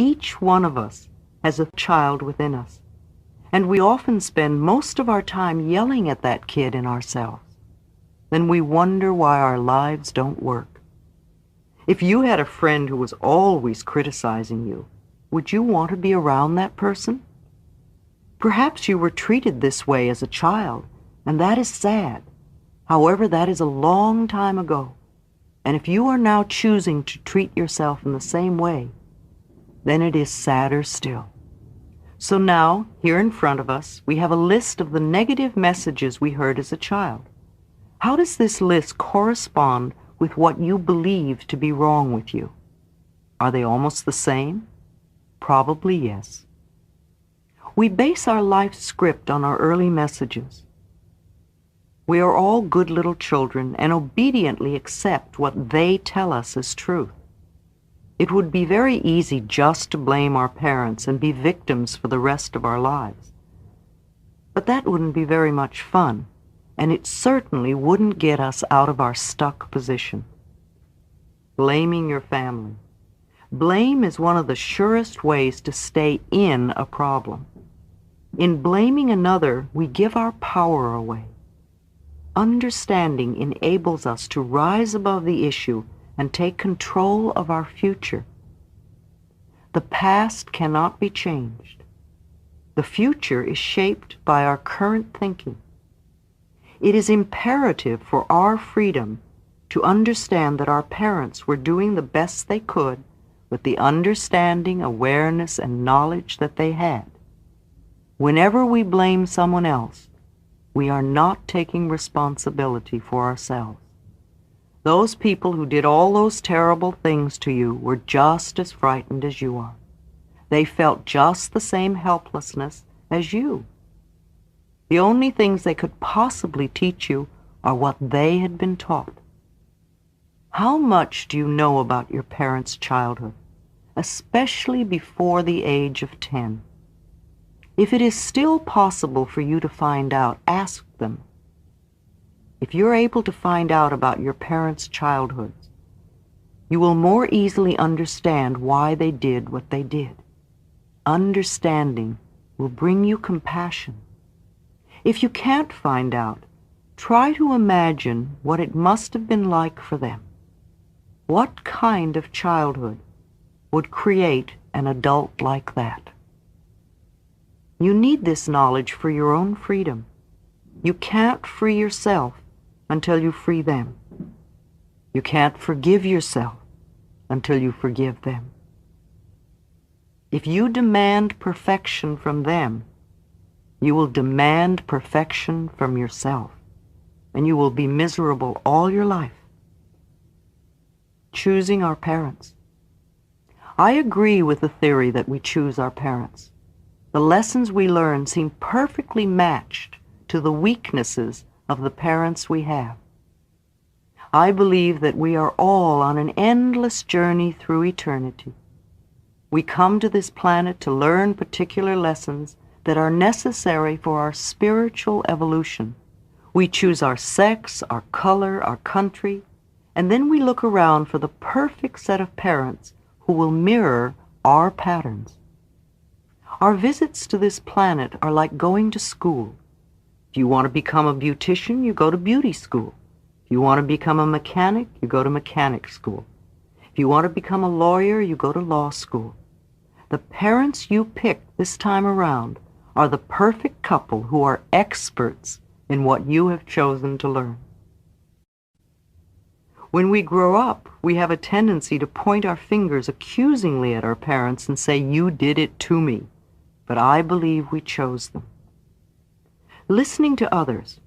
Each one of us has a child within us, and we often spend most of our time yelling at that kid in ourselves. Then we wonder why our lives don't work. If you had a friend who was always criticizing you, would you want to be around that person? Perhaps you were treated this way as a child, and that is sad. However, that is a long time ago. And if you are now choosing to treat yourself in the same way, then it is sadder still. So now, here in front of us, we have a list of the negative messages we heard as a child. How does this list correspond with what you believe to be wrong with you? Are they almost the same? Probably yes. We base our life script on our early messages. We are all good little children and obediently accept what they tell us as truth. It would be very easy just to blame our parents and be victims for the rest of our lives. But that wouldn't be very much fun, and it certainly wouldn't get us out of our stuck position. Blaming your family. Blame is one of the surest ways to stay in a problem. In blaming another, we give our power away. Understanding enables us to rise above the issue and take control of our future. The past cannot be changed. The future is shaped by our current thinking. It is imperative for our freedom to understand that our parents were doing the best they could with the understanding, awareness, and knowledge that they had. Whenever we blame someone else, we are not taking responsibility for ourselves. Those people who did all those terrible things to you were just as frightened as you are. They felt just the same helplessness as you. The only things they could possibly teach you are what they had been taught. How much do you know about your parents' childhood, especially before the age of 10? If it is still possible for you to find out, ask them. If you're able to find out about your parents' childhoods, you will more easily understand why they did what they did. Understanding will bring you compassion. If you can't find out, try to imagine what it must have been like for them. What kind of childhood would create an adult like that? You need this knowledge for your own freedom. You can't free yourself until you free them. You can't forgive yourself until you forgive them. If you demand perfection from them, you will demand perfection from yourself, and you will be miserable all your life. Choosing our parents. I agree with the theory that we choose our parents. The lessons we learn seem perfectly matched to the weaknesses of the parents we have. I believe that we are all on an endless journey through eternity. We come to this planet to learn particular lessons that are necessary for our spiritual evolution. We choose our sex, our color, our country, and then we look around for the perfect set of parents who will mirror our patterns. Our visits to this planet are like going to school. If you want to become a beautician, you go to beauty school. If you want to become a mechanic, you go to mechanic school. If you want to become a lawyer, you go to law school. The parents you pick this time around are the perfect couple who are experts in what you have chosen to learn. When we grow up, we have a tendency to point our fingers accusingly at our parents and say, "You did it to me." But I believe we chose them. Listening to others.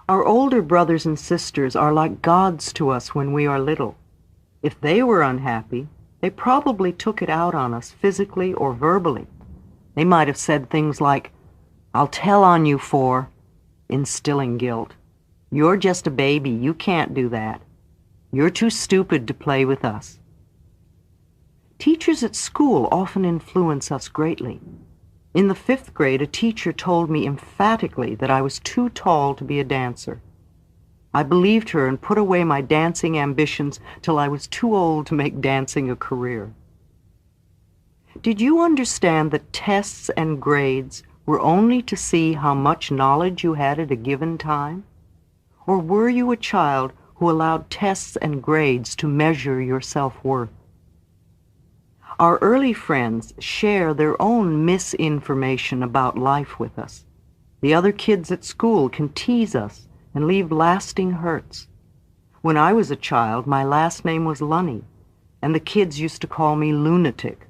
Our older brothers and sisters are like gods to us when we are little. If they were unhappy, they probably took it out on us physically or verbally. They might have said things like, "I'll tell on you for," instilling guilt. "You're just a baby, you can't do that. You're too stupid to play with us." Teachers at school often influence us greatly. In the 5th grade, a teacher told me emphatically that I was too tall to be a dancer. I believed her and put away my dancing ambitions till I was too old to make dancing a career. Did you understand that tests and grades were only to see how much knowledge you had at a given time? Or were you a child who allowed tests and grades to measure your self-worth? Our early friends share their own misinformation about life with us. The other kids at school can tease us and leave lasting hurts. When I was a child, my last name was Lunny, and the kids used to call me lunatic.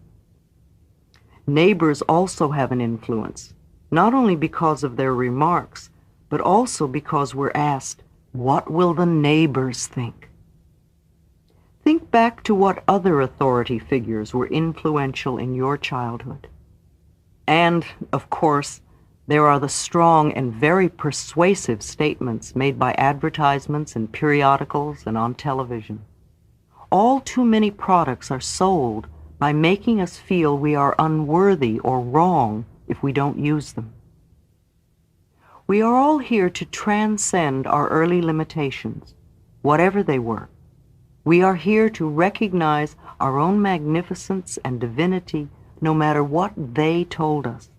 Neighbors also have an influence, not only because of their remarks, but also because we're asked, what will the neighbors think? Think back to what other authority figures were influential in your childhood. And, of course, there are the strong and very persuasive statements made by advertisements in periodicals and on television. All too many products are sold by making us feel we are unworthy or wrong if we don't use them. We are all here to transcend our early limitations, whatever they were. We are here to recognize our own magnificence and divinity no matter what they told us.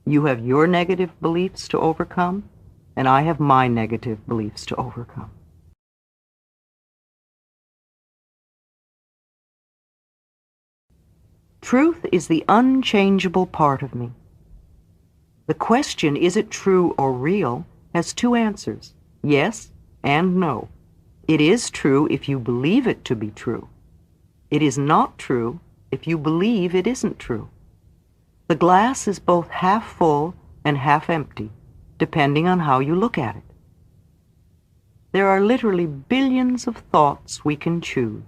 You have your negative beliefs to overcome, and I have my negative beliefs to overcome. Truth is the unchangeable part of me. The question, is it true or real, has two answers, yes and no. It is true if you believe it to be true. It is not true if you believe it isn't true. The glass is both half full and half empty, depending on how you look at it. There are literally billions of thoughts we can choose.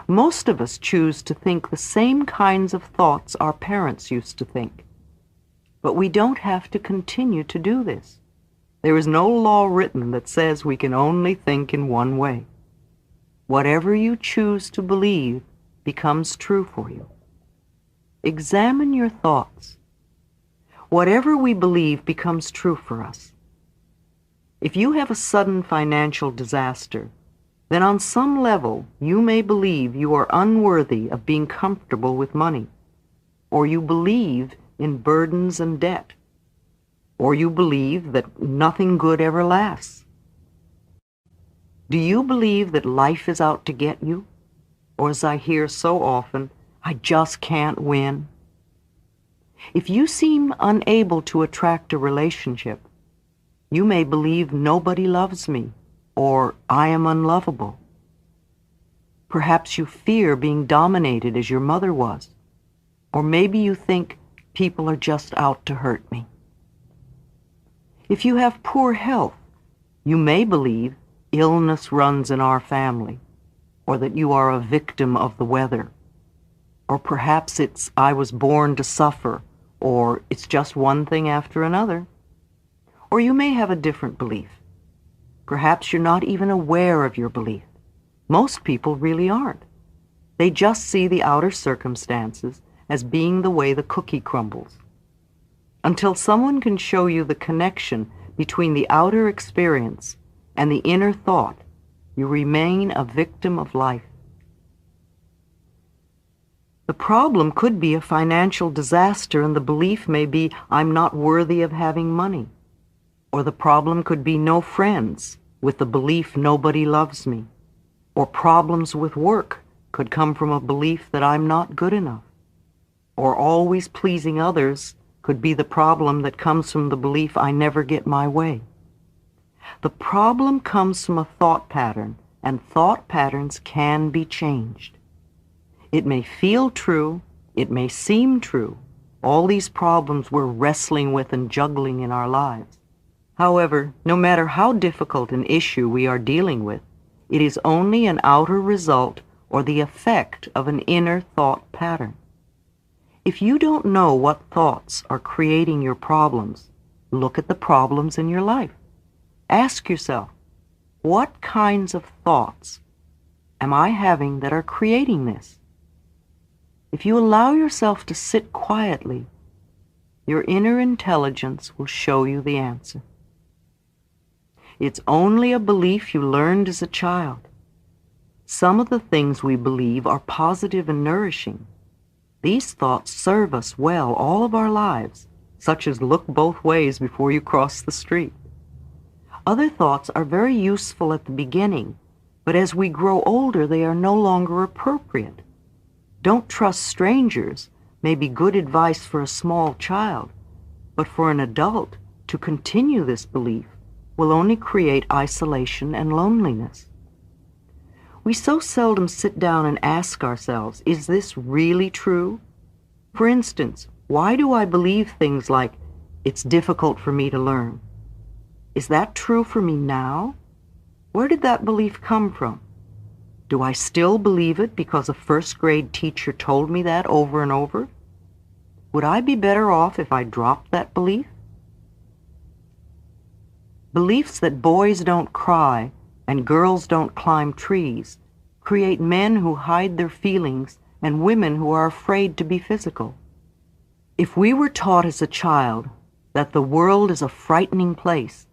Most of us choose to think the same kinds of thoughts our parents used to think. But we don't have to continue to do this. There is no law written that says we can only think in one way. Whatever you choose to believe becomes true for you. Examine your thoughts. Whatever we believe becomes true for us. If you have a sudden financial disaster, then on some level you may believe you are unworthy of being comfortable with money, or you believe in burdens and debt, or you believe that nothing good ever lasts. Do you believe that life is out to get you? Or, as I hear so often, I just can't win? If you seem unable to attract a relationship, you may believe nobody loves me, or I am unlovable. Perhaps you fear being dominated as your mother was, or maybe you think people are just out to hurt me. If you have poor health, you may believe illness runs in our family, or that you are a victim of the weather, or perhaps it's I was born to suffer, or it's just one thing after another. Or you may have a different belief. Perhaps you're not even aware of your belief. Most people really aren't. They just see the outer circumstances as being the way the cookie crumbles. Until someone can show you the connection between the outer experience and the inner thought, you remain a victim of life. The problem could be a financial disaster, and the belief may be, I'm not worthy of having money. Or the problem could be no friends, with the belief nobody loves me. Or problems with work could come from a belief that I'm not good enough. Or always pleasing others could be the problem that comes from the belief I never get my way. The problem comes from a thought pattern, and thought patterns can be changed. It may feel true, it may seem true, all these problems we're wrestling with and juggling in our lives. However, no matter how difficult an issue we are dealing with, it is only an outer result or the effect of an inner thought pattern. If you don't know what thoughts are creating your problems, look at the problems in your life. Ask yourself, what kinds of thoughts am I having that are creating this? If you allow yourself to sit quietly, your inner intelligence will show you the answer. It's only a belief you learned as a child. Some of the things we believe are positive and nourishing. These thoughts serve us well all of our lives, such as look both ways before you cross the street. Other thoughts are very useful at the beginning, but as we grow older, they are no longer appropriate. Don't trust strangers may be good advice for a small child, but for an adult to continue this belief will only create isolation and loneliness. We so seldom sit down and ask ourselves, is this really true? For instance, why do I believe things like, it's difficult for me to learn? Is that true for me now? Where did that belief come from? Do I still believe it because a first-grade teacher told me that over and over? Would I be better off if I dropped that belief? Beliefs that boys don't cry and girls don't climb trees create men who hide their feelings and women who are afraid to be physical. If we were taught as a child that the world is a frightening place,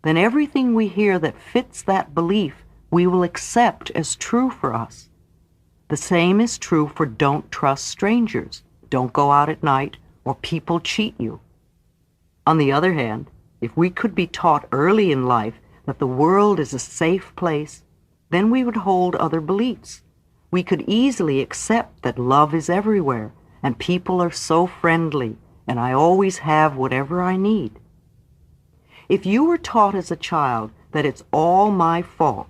then everything we hear that fits that belief we will accept as true for us. The same is true for don't trust strangers, don't go out at night, or people cheat you. On the other hand, if we could be taught early in life that the world is a safe place, then we would hold other beliefs. We could easily accept that love is everywhere, and people are so friendly, and I always have whatever I need. If you were taught as a child that it's all my fault,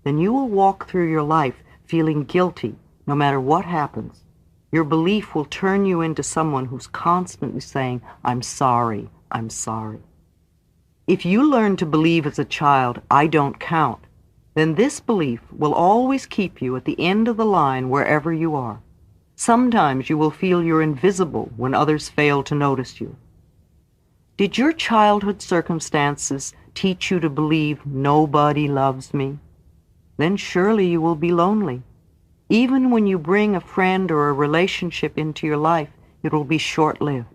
then you will walk through your life feeling guilty no matter what happens. Your belief will turn you into someone who's constantly saying, I'm sorry, I'm sorry. If you learn to believe as a child, I don't count, then this belief will always keep you at the end of the line wherever you are. Sometimes you will feel you're invisible when others fail to notice you. Did your childhood circumstances teach you to believe nobody loves me? Then surely you will be lonely. Even when you bring a friend or a relationship into your life, it will be short-lived.